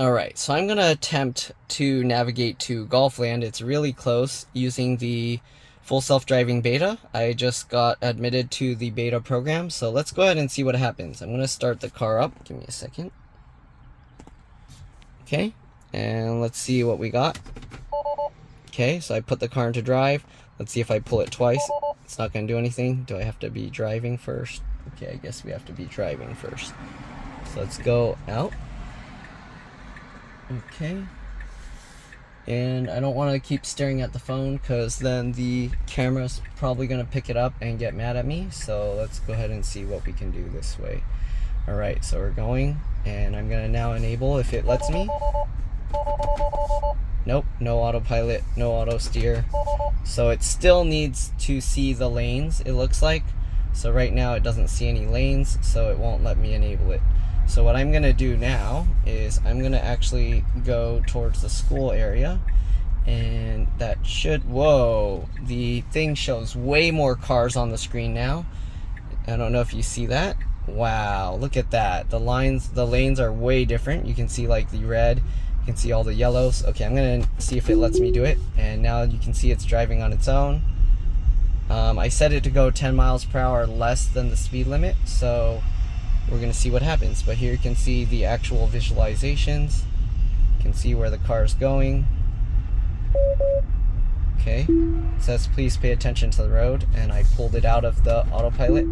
Alright, so I'm going to attempt to navigate to Golfland. It's really close using the full self-driving beta. I just got admitted to the beta program, so let's go ahead and see what happens. I'm going to start the car up. Give me a second. Okay, and let's see what we got. Okay, so I put the car into drive. Let's see if I pull it twice. It's not going to do anything. Do I have to be driving first? Okay, I guess we have to be driving first. So let's go out. Okay, and I don't want to keep staring at the phone because then the camera's probably going to pick it up and get mad at me. So let's go ahead and see what we can do this way. Alright, so we're going, and I'm going to now enable if it lets me. Nope, no autopilot, no auto steer. So it still needs to see the lanes, it looks like. So right now it doesn't see any lanes, so it won't let me enable it. So what I'm going to do now is I'm going to actually go towards the school area, and that should, whoa, the thing shows way more cars on the screen now. I don't know if you see that. Wow, look at that. The lanes are way different. You can see like the red, you can see all the yellows. Okay, I'm going to see if it lets me do it, and now you can see it's driving on its own. I set it to go 10 miles per hour less than the speed limit, so we're going to see what happens. But here you can see the actual visualizations. You can see where the car is going. Okay, it says please pay attention to the road, and I pulled it out of the autopilot.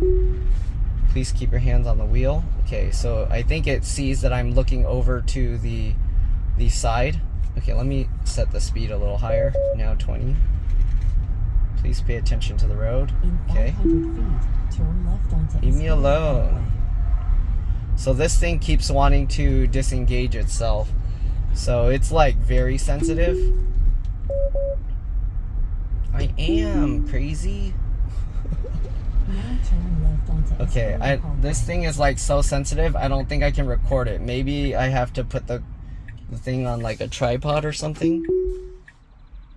Please keep your hands on the wheel. Okay, so I think it sees that I'm looking over to the side. Okay, let me set the speed a little higher. Now 20. Please pay attention to the road. Okay. Leave me alone. So this thing keeps wanting to disengage itself. So it's like very sensitive. I am crazy. Okay, this thing is like so sensitive, I don't think I can record it. Maybe I have to put the thing on like a tripod or something.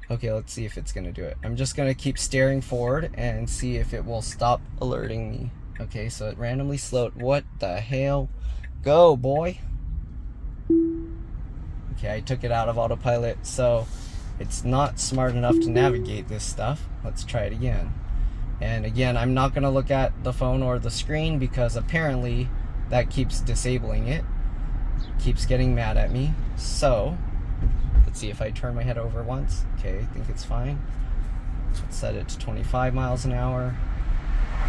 Okay, let's see if it's gonna do it. I'm just gonna keep staring forward and see if it will stop alerting me. Okay, so it randomly slowed. What the hell? Go, boy. Okay, I took it out of autopilot, so it's not smart enough to navigate this stuff. Let's try it again. And again, I'm not gonna look at the phone or the screen because apparently that keeps disabling it. It keeps getting mad at me. So let's see if I turn my head over once. Okay, I think it's fine. Let's set it to 25 miles an hour.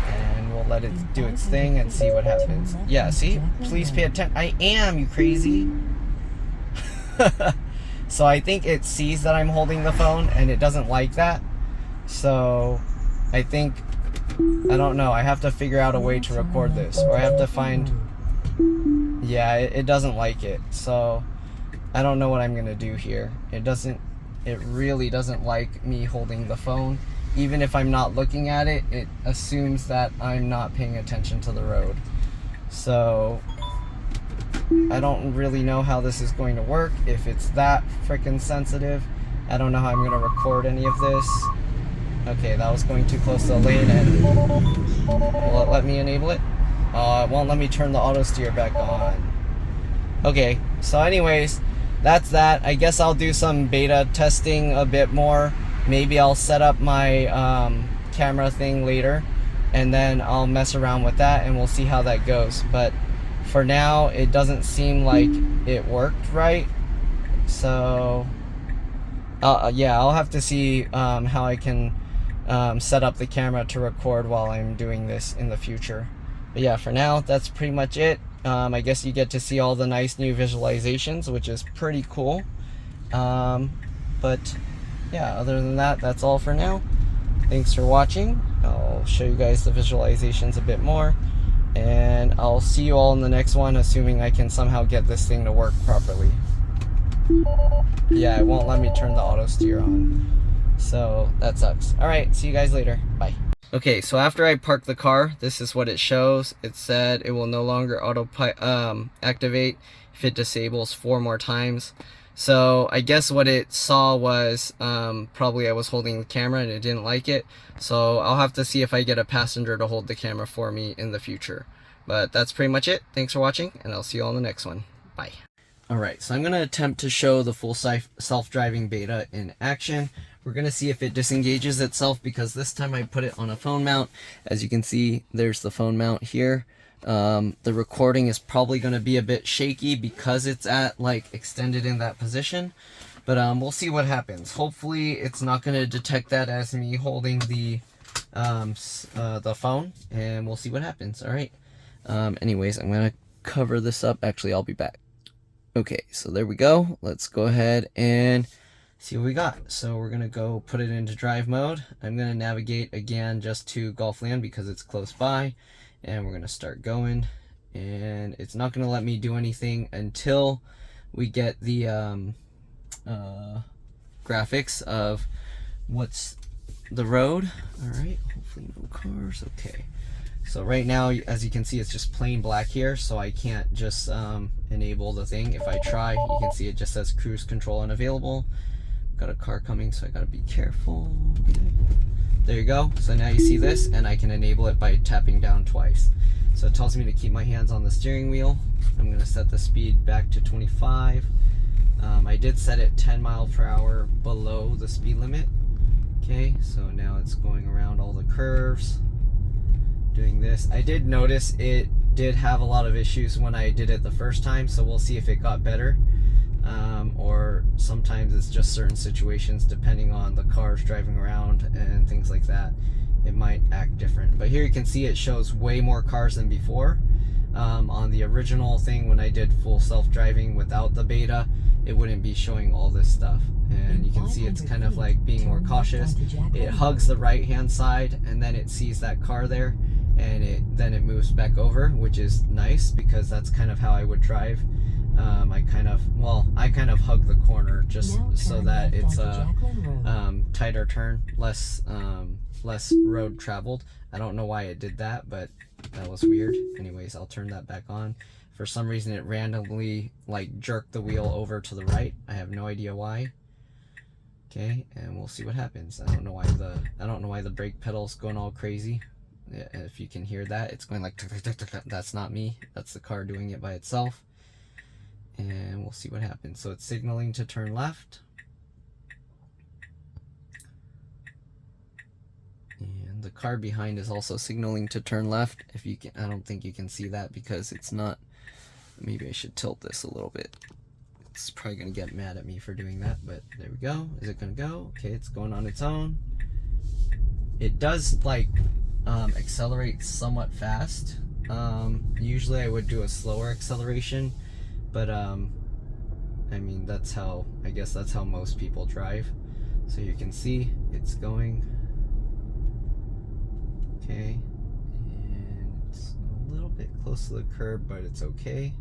And we'll let it do its thing and see what happens. Yeah, see? Please pay attention. I am, you crazy. So I think it sees that I'm holding the phone and it doesn't like that. So I think, I don't know, I have to figure out a way to record this. Or I have to find, yeah, it doesn't like it. So I don't know what I'm gonna do here. It really doesn't like me holding the phone. Even if I'm not looking at it, it assumes that I'm not paying attention to the road. So I don't really know how this is going to work. If it's that freaking sensitive, I don't know how I'm gonna record any of this. Okay, that was going too close to the lane, and will it let me enable it? It won't let me turn the auto steer back on. Okay, so anyways, that's that. I guess I'll do some beta testing a bit more. Maybe I'll set up my camera thing later, and then I'll mess around with that, and we'll see how that goes. But for now, it doesn't seem like it worked right. So yeah, I'll have to see how I can set up the camera to record while I'm doing this in the future. But yeah, for now, that's pretty much it. I guess you get to see all the nice new visualizations, which is pretty cool. But yeah, other than that, that's all for now. Thanks for watching. I'll show you guys the visualizations a bit more, and I'll see you all in the next one, assuming I can somehow get this thing to work properly. Yeah, it won't let me turn the auto steer on, so that sucks. Alright, see you guys later. Bye. Okay, so after I park the car, this is what it shows. It said it will no longer activate if it disables 4 more times. So I guess what it saw was probably I was holding the camera and it didn't like it. So I'll have to see if I get a passenger to hold the camera for me in the future. But that's pretty much it. Thanks for watching, and I'll see you all in the next one. Bye. Alright, so I'm going to attempt to show the full self-driving beta in action. We're going to see if it disengages itself, because this time I put it on a phone mount. As you can see, there's the phone mount here. The recording is probably going to be a bit shaky because it's at like extended in that position. But we'll see what happens. Hopefully it's not going to detect that as me holding the phone, and we'll see what happens. Alright. Anyways, I'm going to cover this up. Actually, I'll be back. Okay, so there we go. Let's go ahead and see what we got. So we're gonna go put it into drive mode. I'm gonna navigate again just to Golfland because it's close by, and we're gonna start going. And it's not gonna let me do anything until we get the graphics of what's the road. All right, hopefully no cars. Okay. So right now, as you can see, it's just plain black here, so I can't just enable the thing. If I try, you can see it just says cruise control unavailable. Got a car coming, so I gotta be careful. Okay. There you go. So now you see this, and I can enable it by tapping down twice. So it tells me to keep my hands on the steering wheel. I'm gonna set the speed back to 25. I did set it 10 miles per hour below the speed limit. Okay, so now it's going around all the curves. Doing this. I did notice it did have a lot of issues when I did it the first time, so we'll see if it got better. Or sometimes it's just certain situations depending on the cars driving around and things like that. It might act different. But here you can see it shows way more cars than before. On the original thing, when I did full self-driving without the beta, it wouldn't be showing all this stuff. And you can see it's kind of like being more cautious. It hugs the right hand side, and then it sees that car there, and then it moves back over, which is nice because that's kind of how I would drive. I kind of hug the corner just so that it's a tighter turn, less road traveled. I don't know why it did that, but that was weird. Anyways, I'll turn that back on. For some reason, it randomly like jerked the wheel over to the right. I have no idea why. Okay, and we'll see what happens. I don't know why the brake pedal's going all crazy. If you can hear that, it's going like that's not me. That's the car doing it by itself. And we'll see what happens. So it's signaling to turn left. And the car behind is also signaling to turn left. If you can, I don't think you can see that because it's not. Maybe I should tilt this a little bit. It's probably gonna get mad at me for doing that, but there we go. Is it gonna go? Okay, it's going on its own. It does like accelerate somewhat fast. Usually I would do a slower acceleration, but I mean I guess that's how most people drive. So you can see it's going. Okay, and it's a little bit close to the curb, but it's okay,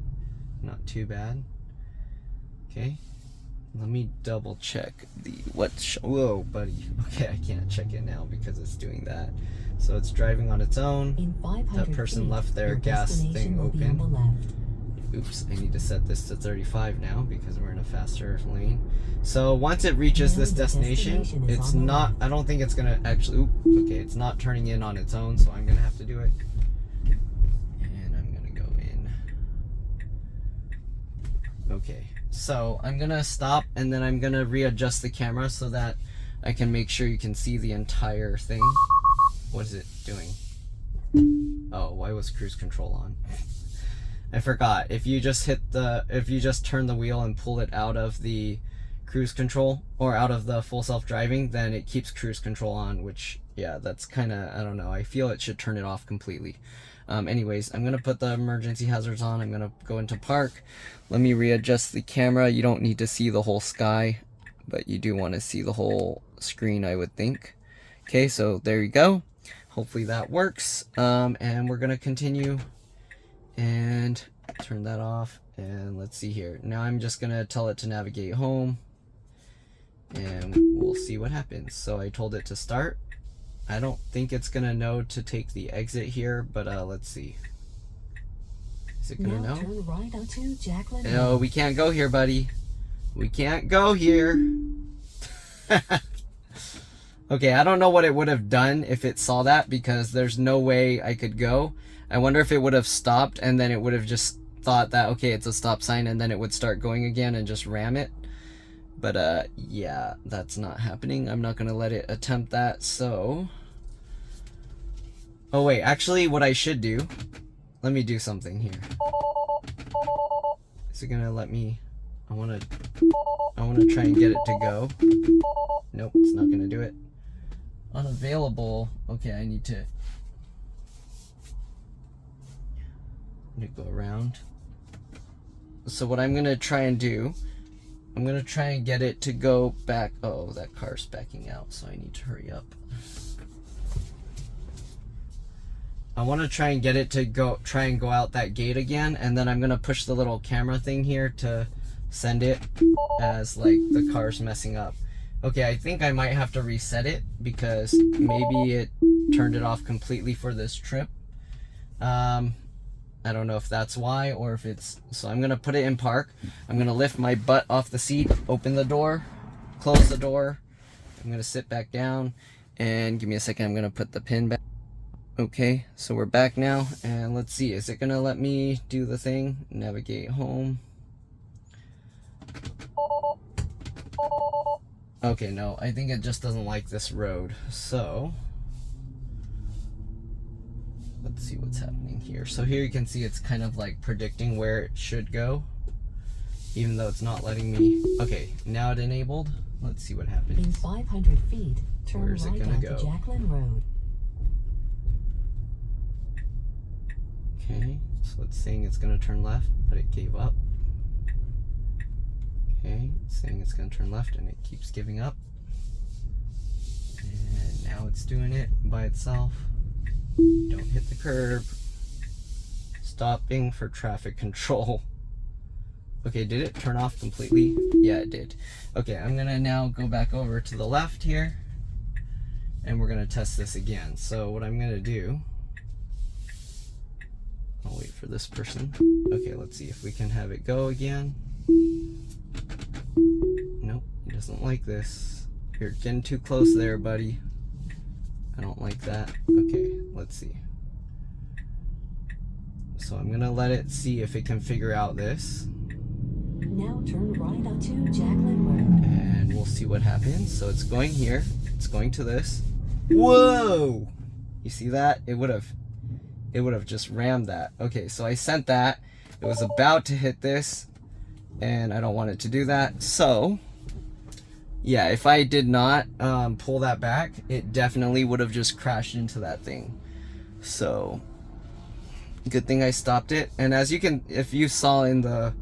not too bad. Okay, let me double check whoa buddy. Okay, I can't check it now because it's doing that. So it's driving on its own. That person left their gas thing open. Oops, I need to set this to 35 now because we're in a faster lane. So once it reaches this destination, it's not, I don't think it's gonna actually, okay, it's not turning in on its own, so I'm gonna have to do it. And I'm gonna go in. Okay, so I'm gonna stop and then I'm gonna readjust the camera so that I can make sure you can see the entire thing. What is it doing? Oh, why was cruise control on? I forgot. If you just turn the wheel and pull it out of the cruise control or out of the full self-driving, then it keeps cruise control on, which, yeah, that's kind of, I don't know. I feel it should turn it off completely. Anyways, I'm going to put the emergency hazards on. I'm going to go into park. Let me readjust the camera. You don't need to see the whole sky, but you do want to see the whole screen, I would think. Okay, so there you go. Hopefully that works. And we're going to continue and turn that off. And let's see here. Now I'm just going to tell it to navigate home. And we'll see what happens. So I told it to start. I don't think it's going to know to take the exit here, but let's see. Is it going to know? Turn right onto Jacqueline. No, we can't go here, buddy. We can't go here. Okay, I don't know what it would have done if it saw that because there's no way I could go. I wonder if it would have stopped and then it would have just thought that, okay, it's a stop sign, and then it would start going again and just ram it. But yeah, that's not happening. I'm not gonna let it attempt that. So, oh wait, actually what I should do, let me do something here. Is it gonna let me? I wanna try and get it to go. Nope, it's not gonna do it. Unavailable. Okay, I need to go around. So what I'm gonna try and do, I'm gonna try and get it to go back. Oh, that car's backing out, so I need to hurry up. I want to try and get it to go out that gate again, and then I'm gonna push the little camera thing here to send it as like the car's messing up. Okay, I think I might have to reset it because maybe it turned it off completely for this trip. I don't know if that's why, or if it's, so I'm gonna put it in park. I'm gonna lift my butt off the seat, open the door, close the door. I'm gonna sit back down, and give me a second, I'm gonna put the pin back. Okay, so we're back now, and let's see, is it gonna let me do the thing? Navigate home. Okay, no, I think it just doesn't like this road, so let's see what's happening here. So here you can see it's kind of like predicting where it should go, even though it's not letting me. Okay, now it enabled. Let's see what happens. In 500 feet, turn Where's it right gonna onto go? Jacqueline Road. Okay, so it's saying it's gonna turn left, but it gave up. Okay, it's saying it's gonna turn left, and it keeps giving up. And now it's doing it by itself. Don't hit the curb. Stopping for traffic control. Okay, did it turn off completely? Yeah, it did. Okay, I'm gonna now go back over to the left here, and we're gonna test this again. So what I'm gonna do, I'll wait for this person. Okay, let's see if we can have it go again. Nope, he doesn't like this. You're getting too close there, buddy. I don't like that. Okay, let's see. So I'm gonna let it see if it can figure out this. Now turn right onto Jacqueline Road. And we'll see what happens. So it's going here. It's going to this. Whoa! You see that? It would have just rammed that. Okay, so I sent that. It was about to hit this, and I don't want it to do that. So yeah, if I did not pull that back, it definitely would have just crashed into that thing. So good thing I stopped it. And as you can, if you saw in the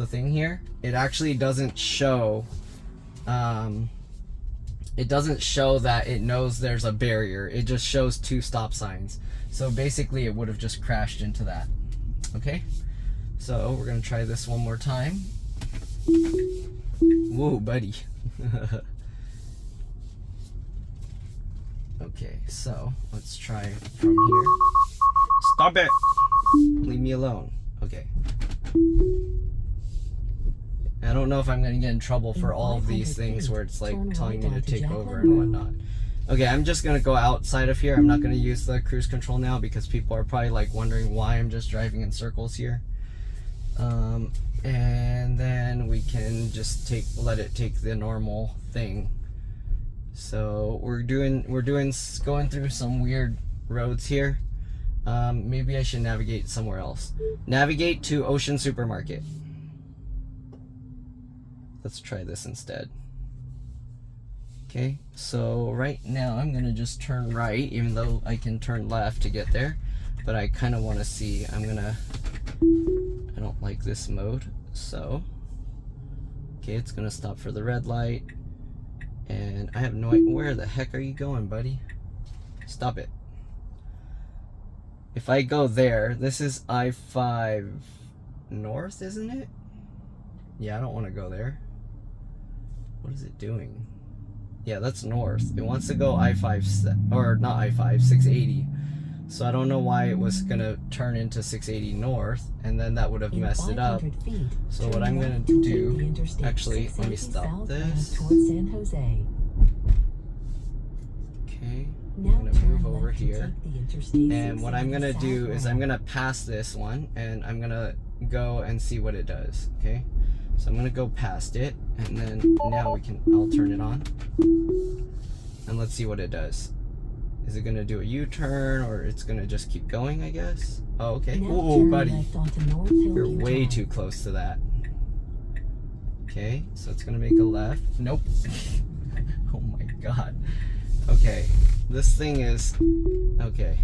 thing here, it actually doesn't show it doesn't show that it knows there's a barrier. It just shows 2 stop signs. So basically it would have just crashed into that. Okay, so we're gonna try this one more time. Whoa, buddy. Okay, so let's try from here. Stop it! Leave me alone. Okay. I don't know if I'm gonna get in trouble for all of these things where it's like telling me to take over and whatnot. Okay, I'm just gonna go outside of here. I'm not gonna use the cruise control now because people are probably like wondering why I'm just driving in circles here. And then we can just let it take the normal thing. So we're going through some weird roads here. Maybe I should navigate somewhere else. Navigate to Ocean Supermarket. Let's try this instead. Okay, so right now I'm gonna just turn right, even though I can turn left to get there, but I kind of want to see. I don't like this mode, so okay, it's gonna stop for the red light, and I have no idea. Where the heck are you going, buddy? Stop it. If I go there, this is I-5 north, isn't it? Yeah, I don't want to go there. What is it doing? Yeah, that's north. It wants to go I-5, or not I-5, 680. So I don't know why it was gonna turn into 680 north, and then that would have messed it up. So what I'm gonna do, actually, let me stop this. San Jose. Okay, I'm gonna move over here. And what I'm gonna do is I'm gonna pass this one, and I'm gonna go and see what it does. Okay, so I'm gonna go past it, and then now I'll turn it on, and let's see what it does. Is it gonna do a U-turn, or it's gonna just keep going, I guess? Oh, okay. Now Oh, turn buddy, left onto North you're Hillview way Drive. too close to that. Okay, so it's gonna make a left. Nope. Oh my god. Okay, this thing is, okay,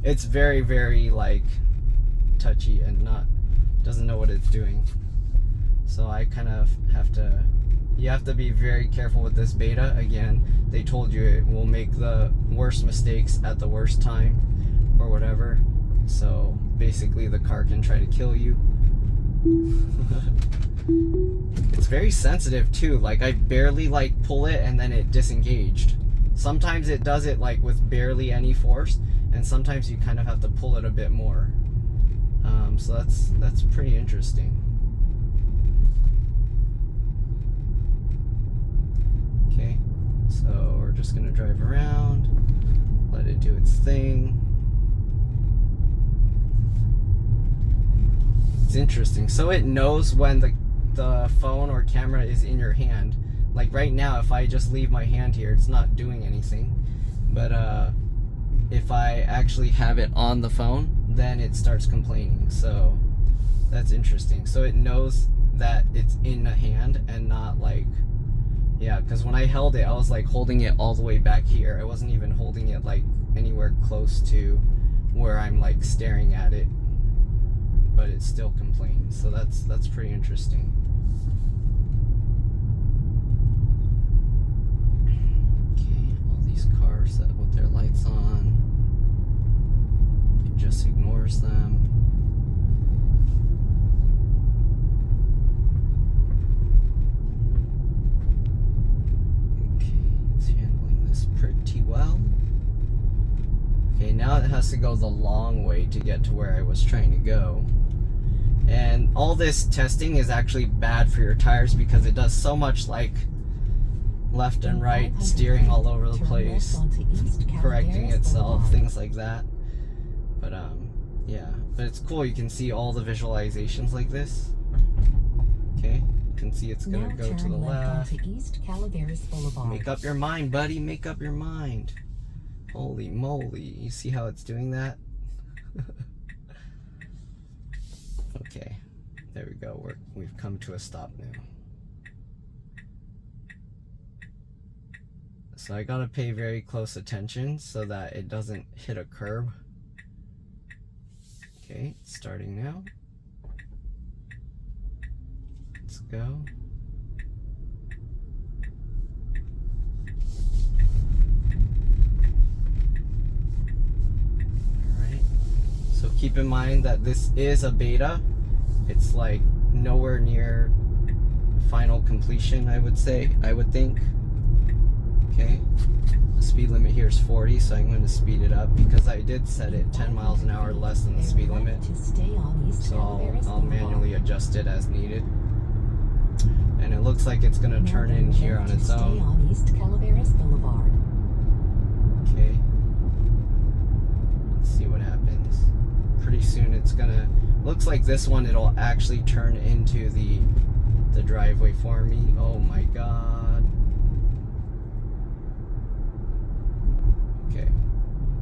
it's very, very like touchy and doesn't know what it's doing. So I kind of you have to be very careful with this beta. Again, they told you it will make the worst mistakes at the worst time or whatever. So basically the car can try to kill you. It's very sensitive too. Like I barely like pull it and then it disengaged. Sometimes it does it like with barely any force, and sometimes you kind of have to pull it a bit more. So that's pretty interesting. Okay, so we're just gonna drive around, let it do its thing. It's interesting. So it knows when the phone or camera is in your hand. Like right now, if I just leave my hand here, it's not doing anything. But if I actually have it on the phone, then it starts complaining. So that's interesting. So it knows that it's in the hand and not like, yeah, because when I held it, I was like holding it all the way back here. I wasn't even holding it like anywhere close to where I'm like staring at it, but it still complains. So that's pretty interesting. Okay, all these cars that with their lights on, it just ignores them. Pretty well. Okay, now it has to go the long way to get to where I was trying to go. And all this testing is actually bad for your tires because it does so much like left and right steering all over the place, correcting itself, things like that. But yeah, but it's cool. You can see all the visualizations like this. Okay, you can see it's gonna go to the left. Make up your mind, buddy. Make up your mind. Holy moly! You see how it's doing that? Okay, there we go. We've come to a stop now. So I gotta pay very close attention so that it doesn't hit a curb. Okay, it's starting now. Let's go. Alright. So keep in mind that this is a beta. It's like nowhere near final completion, I would think. Okay. The speed limit here is 40, so I'm going to speed it up because I did set it 10 miles an hour less than the speed limit. So I'll manually adjust it as needed. And it looks like it's going to turn in here on its own. Okay. Let's see what happens. Pretty soon it's going to... Looks like this one, it'll actually turn into the driveway for me. Oh my god. Okay.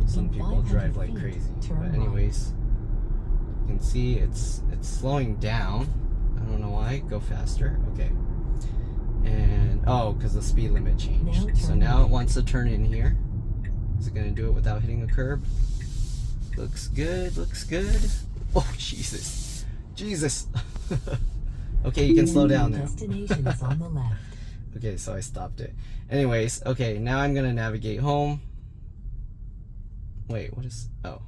Some people drive like crazy. But anyways, you can see it's slowing down. I don't know why. Go faster. Okay. And oh, because the speed limit changed. So now it wants to turn in here. Is it going to do it without hitting a curb? Looks good. Looks good. Oh, Jesus. Jesus. Okay, you can slow down now. Destination is on the left. Okay, so I stopped it. Anyways, okay, now I'm going to navigate home. Wait, what is... Oh.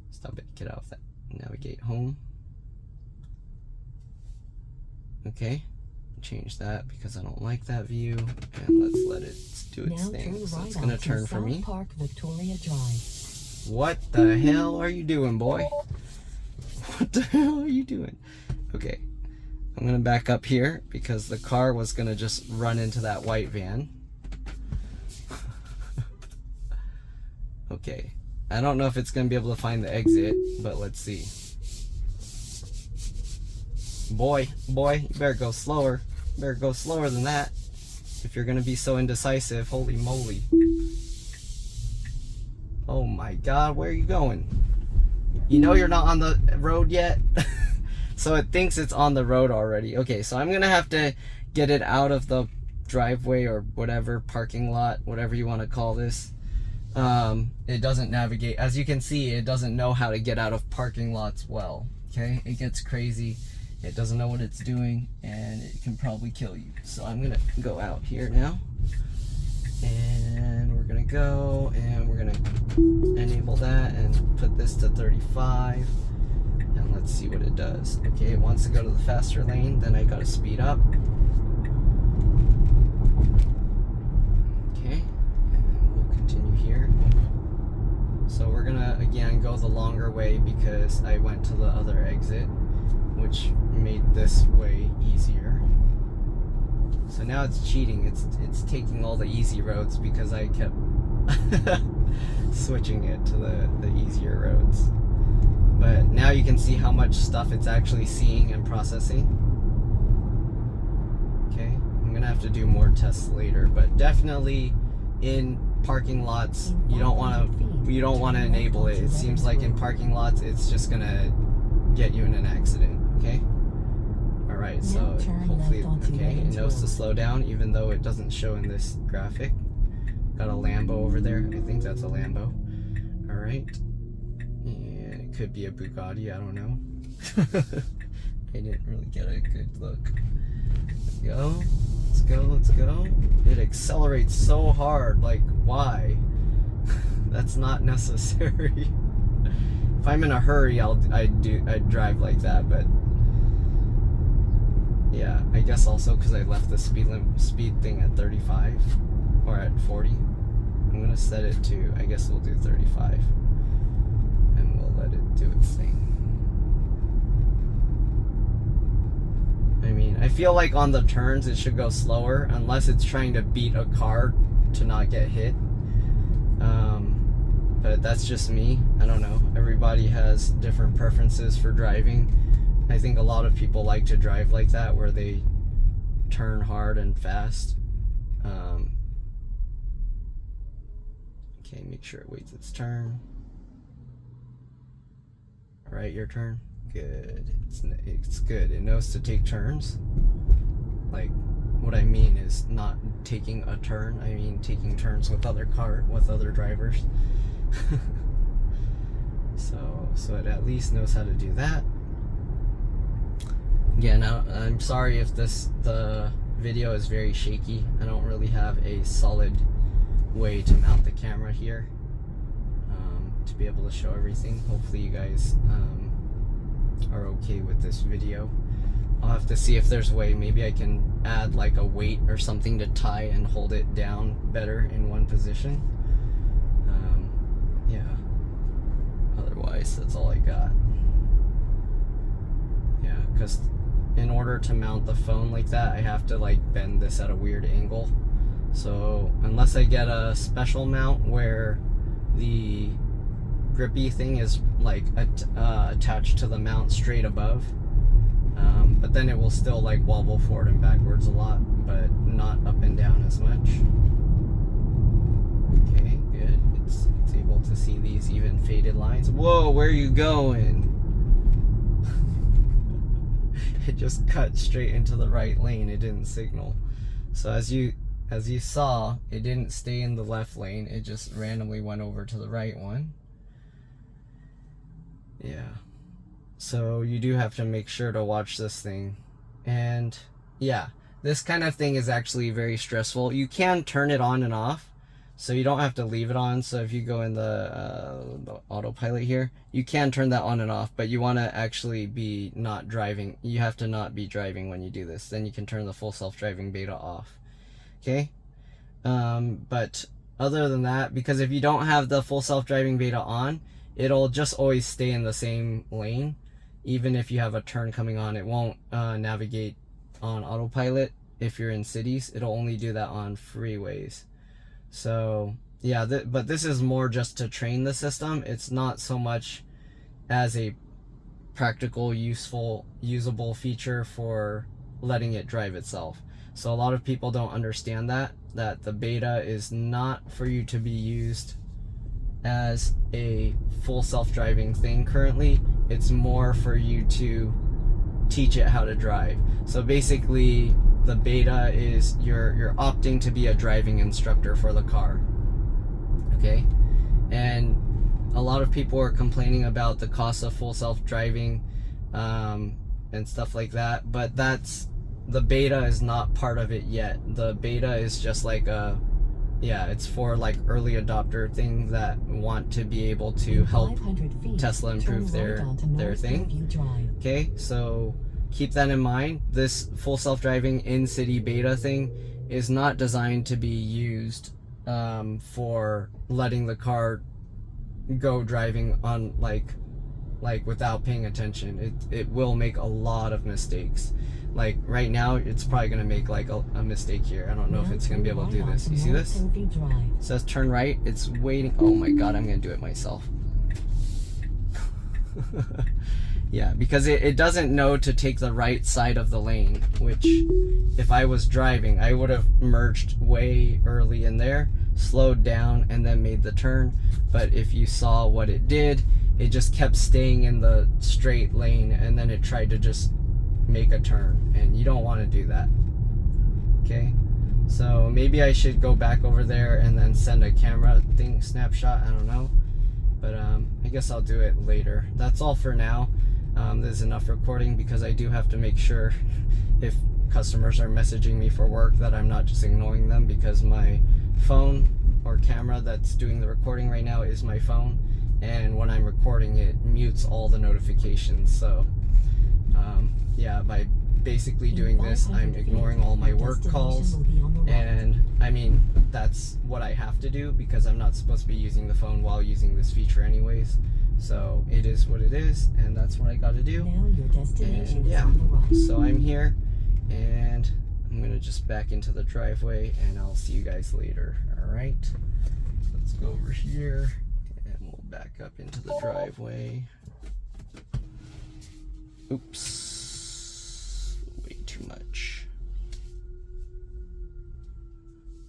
Stop it. Get off that. Navigate home. Okay. Change that because I don't like that view. And let's let it do its thing. So it's going to turn for me. Park, Victoria Drive. What the hell are you doing, boy? What the hell are you doing? Okay. I'm going to back up here because the car was going to just run into that white van. Okay. I don't know if it's going to be able to find the exit, but let's see. Boy, you better go slower. You better go slower than that if you're gonna be so indecisive. Holy moly. Oh my god, where are you going? You know you're not on the road yet? So it thinks it's on the road already. Okay, so I'm gonna have to get it out of the driveway or whatever, parking lot, whatever you want to call this. It doesn't navigate. As you can see, it doesn't know how to get out of parking lots well. Okay, it gets crazy. It doesn't know what it's doing, and it can probably kill you. So I'm gonna go out here now, and we're gonna go, and we're gonna enable that and put this to 35, and let's see what it does. Okay, it wants to go to the faster lane, then I gotta speed up. Okay, and we'll continue here. So we're gonna again go the longer way because I went to the other exit, which made this way easier. So now it's cheating. It's taking all the easy roads because I kept switching it to the easier roads. But now you can see how much stuff it's actually seeing and processing. Okay, I'm gonna have to do more tests later, but definitely in parking lots you don't want to enable it. It seems like in parking lots it's just gonna get you in an accident. Okay, all right, so hopefully, okay, it knows to slow down even though it doesn't show in this graphic. Got a Lambo over there. I think that's a Lambo. All right, and it could be a Bugatti, I don't know. I didn't really get a good look. Let's go. It accelerates so hard, like why? That's not necessary. If I'm in a hurry, I'd drive like that, but yeah, I guess also because I left the speed thing at 35 or at 40. I'm gonna set it to, I guess we'll do 35, and we'll let it do its thing. I mean, I feel like on the turns it should go slower unless it's trying to beat a car to not get hit. But that's just me. I don't know. Everybody has different preferences for driving. I think a lot of people like to drive like that, where they turn hard and fast. Okay, make sure it waits its turn. All right, your turn. Good. It's good. It knows to take turns. Like, what I mean is not taking a turn. I mean taking turns with other drivers. So it at least knows how to do that. Yeah, now I'm sorry if the video is very shaky. I don't really have a solid way to mount the camera here to be able to show everything. Hopefully you guys are okay with this video. I'll have to see if there's a way. Maybe I can add like a weight or something to tie and hold it down better in one position. Yeah. Otherwise, that's all I got. Yeah, because in order to mount the phone like that, I have to like bend this at a weird angle. So unless I get a special mount where the grippy thing is like attached to the mount straight above, but then it will still like wobble forward and backwards a lot, but not up and down as much. Okay, good. It's able to see these even faded lines. Whoa, where are you going? It just cut straight into the right lane. It didn't signal. So as you saw, it didn't stay in the left lane. It just randomly went over to the right one. Yeah. So you do have to make sure to watch this thing. And yeah, this kind of thing is actually very stressful. You can turn it on and off, so you don't have to leave it on. So if you go in the autopilot here, you can turn that on and off, but you want to actually be not driving. You have to not be driving when you do this. Then you can turn the full self-driving beta off. Okay? But other than that, because if you don't have the full self-driving beta on, it'll just always stay in the same lane. Even if you have a turn coming on, it won't navigate on autopilot if you're in cities. It'll only do that on freeways. So yeah, but this is more just to train the system. It's not so much as a practical, usable feature for letting it drive itself. So a lot of people don't understand that the beta is not for you to be used as a full self-driving thing currently. It's more for you to teach it how to drive. So basically the beta is you're opting to be a driving instructor for the car. Okay? And a lot of people are complaining about the cost of full self-driving and stuff like that, but the beta is not part of it yet. The beta is just like it's for like early adopter things that want to be able to help Tesla improve their thing. Okay, so keep that in mind. This full self-driving in-city beta thing is not designed to be used for letting the car go driving on like without paying attention. It will make a lot of mistakes. Like right now it's probably gonna make like a mistake here. I don't know if it's gonna be able to do this. You see this? It says turn right. It's waiting. Oh my god, I'm gonna do it myself. Yeah, because it doesn't know to take the right side of the lane, which if I was driving I would have merged way early in there, slowed down, and then made the turn. But if you saw what it did, it just kept staying in the straight lane, and then it tried to just make a turn, and you don't want to do that. Okay, so maybe I should go back over there and then send a camera thing snapshot. I don't know, but I guess I'll do it later. That's all for now. There's enough recording because I do have to make sure if customers are messaging me for work that I'm not just ignoring them, because my phone or camera that's doing the recording right now is my phone, and when I'm recording it mutes all the notifications. So yeah, by basically doing this I'm ignoring all my work calls, and I mean that's what I have to do because I'm not supposed to be using the phone while using this feature anyways. So it is what it is, and that's what I got to do. And yeah, so I'm here, and I'm gonna just back into the driveway, and I'll see you guys later. All right, let's go over here, and we'll back up into the driveway. Oops, way too much.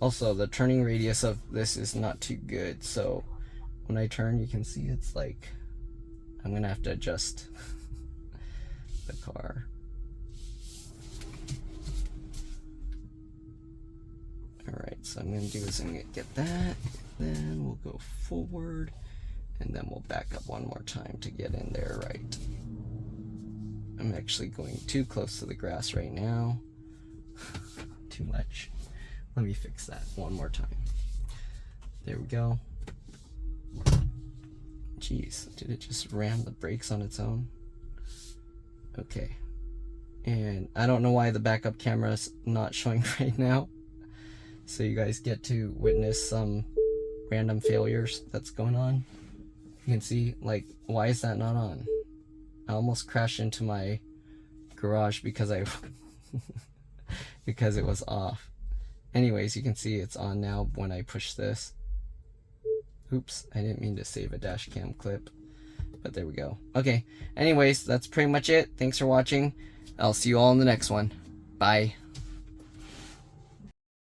Also, the turning radius of this is not too good, so when I turn, you can see it's like I'm gonna have to adjust the car. Alright, so I'm gonna do is I'm gonna get that, then we'll go forward, and then we'll back up one more time to get in there right. I'm actually going too close to the grass right now. Too much. Let me fix that one more time. There we go. Jeez, did it just ram the brakes on its own? Okay. And I don't know why the backup camera's not showing right now. So you guys get to witness some random failures that's going on. You can see, like, why is that not on? I almost crashed into my garage because because it was off. Anyways, you can see it's on now when I push this. Oops, I didn't mean to save a dash cam clip, but there we go. Okay, anyways, that's pretty much it. Thanks for watching. I'll see you all in the next one. Bye.